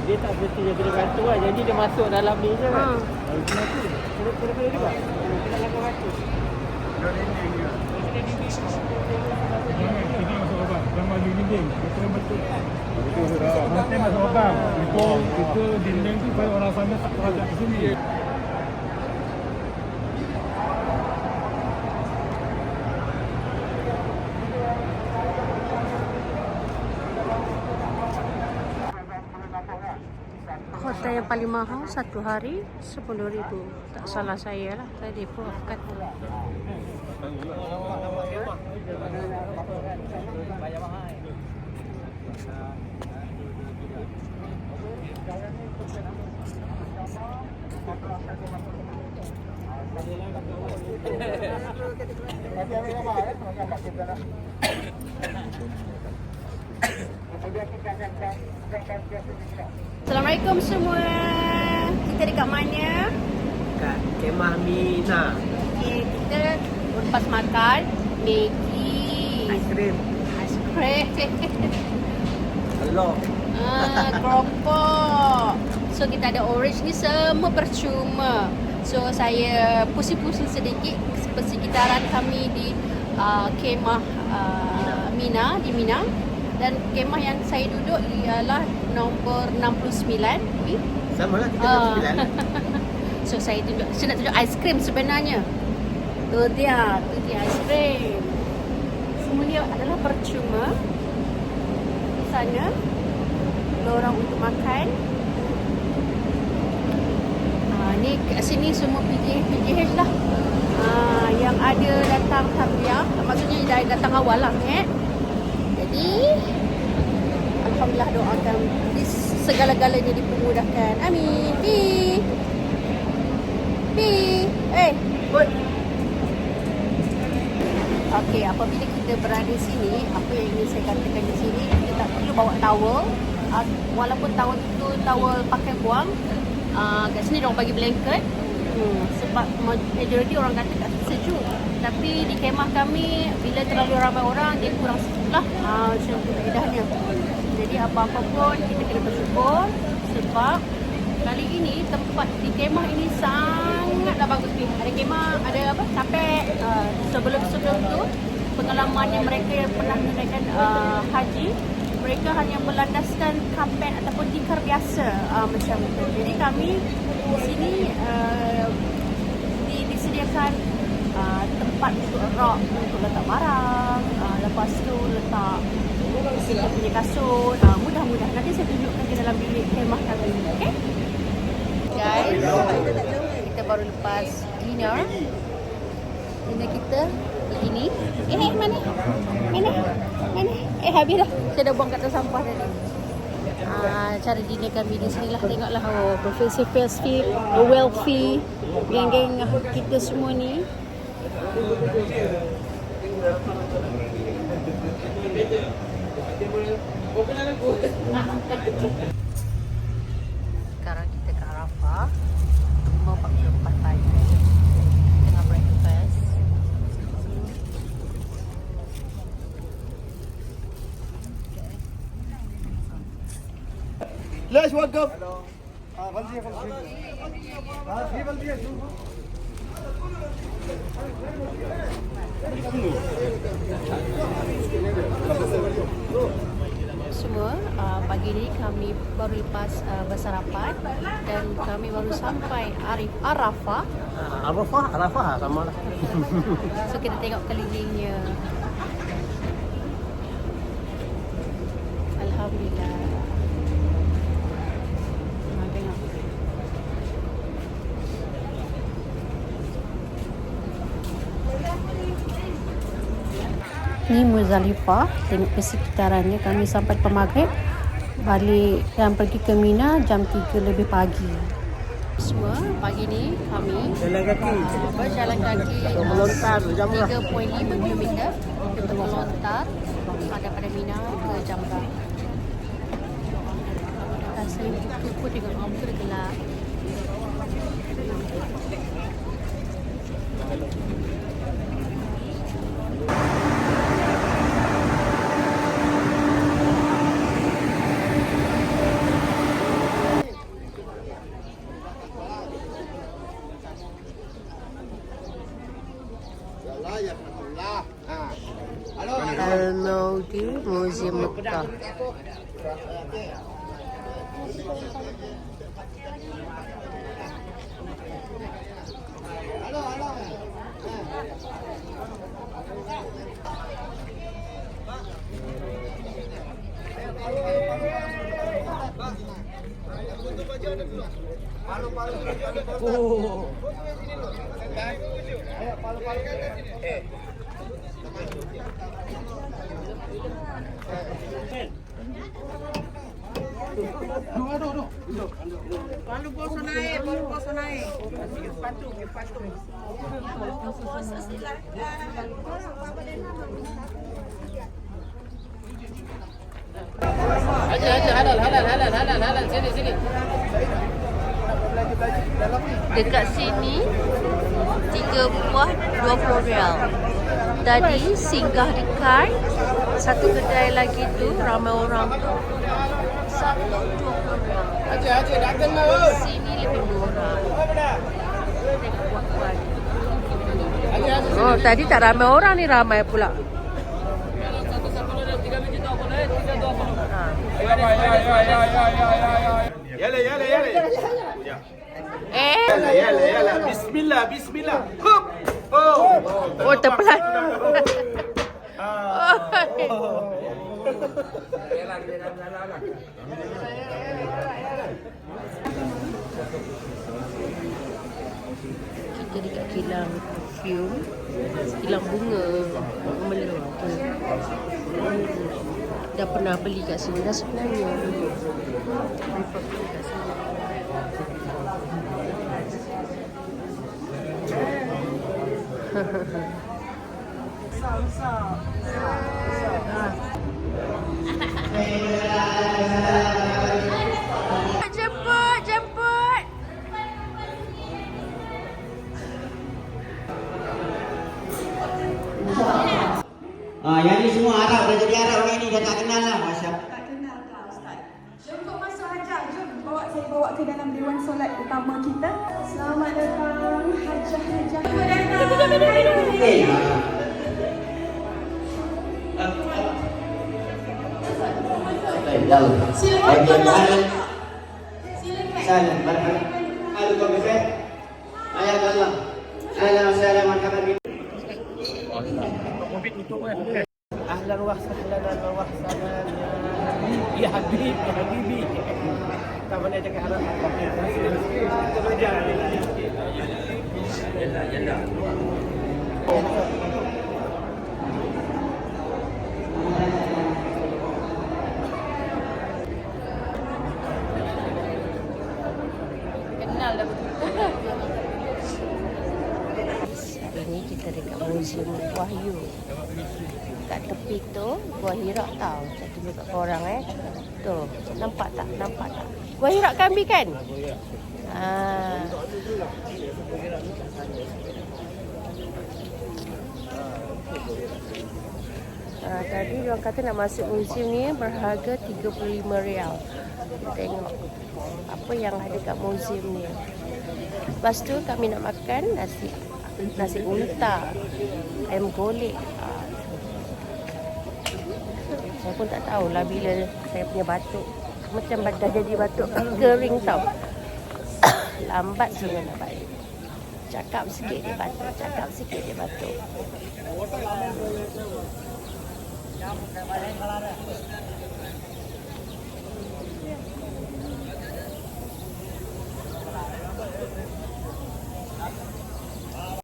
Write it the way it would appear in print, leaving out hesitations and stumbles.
Dia tak mestinya kena batu lah. Jadi dia masuk dalam ni je kan. Kena juga. Kena lakukan batu. Ini masuk lubang. Gambar dinding. Itu yang betul. Nanti masuk lubang. Itu dinding tu supaya orang sana tak terhadap ke sini. Hotel yang paling mahal satu hari 10,000. Tak salah saya lah tadi pun kata. Assalamualaikum semua. Kita dekat mana? Kat Kemah Mina. Okay, kita lepas makan Maggi, Aiskrim. Telur. keropok. So kita ada orange ni semua percuma. So saya pusing-pusing sedikit persekitaran kami di kemah Mina, di Mina. Dan kemah yang saya duduk ialah nombor 69. Sama lah, kita 69. So saya nak tunjuk aiskrim sebenarnya. Tu dia aiskrim. Semua dia adalah percuma. Di sana lorong untuk makan. Ni kat sini semua PGH lah. Yang ada datang Hamzah, maksudnya dah datang awal lah Jadi alhamdulillah, doakan segala-galanya dipermudahkan. Amin. Good. Okey, apabila kita berada di sini, apa yang ingin saya katakan di sini, kita tak perlu bawa towel. Walaupun towel tu towel pakai buang, kat sini diorang bagi blanket. Sebab majoriti orang kata tak sejuk. Tapi di kemah kami, bila terlalu ramai orang, dia kurang sejuk lah. Macam tu kaedahnya. Jadi apa-apa pun kita kena bersyukur. Sebab kali ini tempat di kemah ini sangatlah bagus ni. Ada kemah, ada apa? Kapek. Sebelum-sebelum tu, pengalamannya mereka yang pernah menunaikan haji, mereka hanya berlandaskan kapet ataupun tikar biasa macam itu. Jadi kami di sini disediakan tempat untuk rak, untuk letak barang, lepas tu letak kita punya kasut. Mudah-mudahan nanti saya tunjukkan di dalam bilik kemah kami. Okay guys, kita baru lepas dinner kita begini. Mana? Habis dah. Saya dah buang kat atas sampah tadi. Cara dinner kami di sini lah. Tengoklah, profesor Fesfi, wealthy, geng-geng kita semua ni. Sekarang kita ke Arafah 5:44 pagi, tengah breakfast. ليش وقف؟ بلدية في بلدية Semua pagi ni kami baru lepas bersarapan dan kami baru sampai Arafah. Arafah sama lah. So kita tengok kelilingnya. Alhamdulillah. Tengok. Ni Muzdalifah, tengok persekitarannya. Kami sampai ke maghrib, balik dan pergi ke Mina jam 3 lebih pagi. Semua pagi ni kami berjalan kaki melontar jam 3.5 km. Kita melontar daripada Mina ke Jamrah. Rasa Kita pun tengok apa dah gelap. Hello di Museum Mekah. Palu poso naik. Sepatu. Halal. Sini. Dekat sini 3 buah 20 rial. Tadi singgah dekat satu kedai lagi tu ramai orang tu. Satu 20 rial. Haji datang mau. Sini lebih murah. Tengok buah-buah. Haji. Oh, tadi tak ramai orang ni ramai pula. Satu-satu ada 3 biji tu apa dah? 3 tu apa? Yalla. Yalla. Bismillah. Hup. Oh, terpelan. Kita dekat kilang perfume, kilang bunga Melayu tu. Dah pernah beli kat sini dah sebenarnya. Jemput. Yang ni semua Arab, dah jadi Arab orang ni dah tak kenal lah. Masya Allah. Tak kenal kau Ustaz. Jom kau masuk Hajah. Jom saya bawa ke dalam dewan solat utama kita. Selamat datang Hajah. Selamat datang. Silakan. Salam. Marhaban. Alaikum bikhair. Ayat Allah. Ahlan wa sahlan marhaban bik. Ahlan wa sahlan ya habibi. Tak boleh cakap Arab. Yalla. Kenal dah betul. Ini kita dekat Museum Wahyu. Kat tepi tu Gua Hira tau. Saya tunjuk kat korang Tu, nampak tak? Gua Hira Kambi kan? Tadi orang kata nak masuk museum ni berharga 35 rial. Kita tengok apa yang ada kat museum ni. Lepas tu kami nak makan nasi unta, ayam golek. Saya pun tak tahulah bila saya punya batuk. Macam dah jadi batuk kering tau. Lambat sangat nak balik. Cakap sikit dia batuk.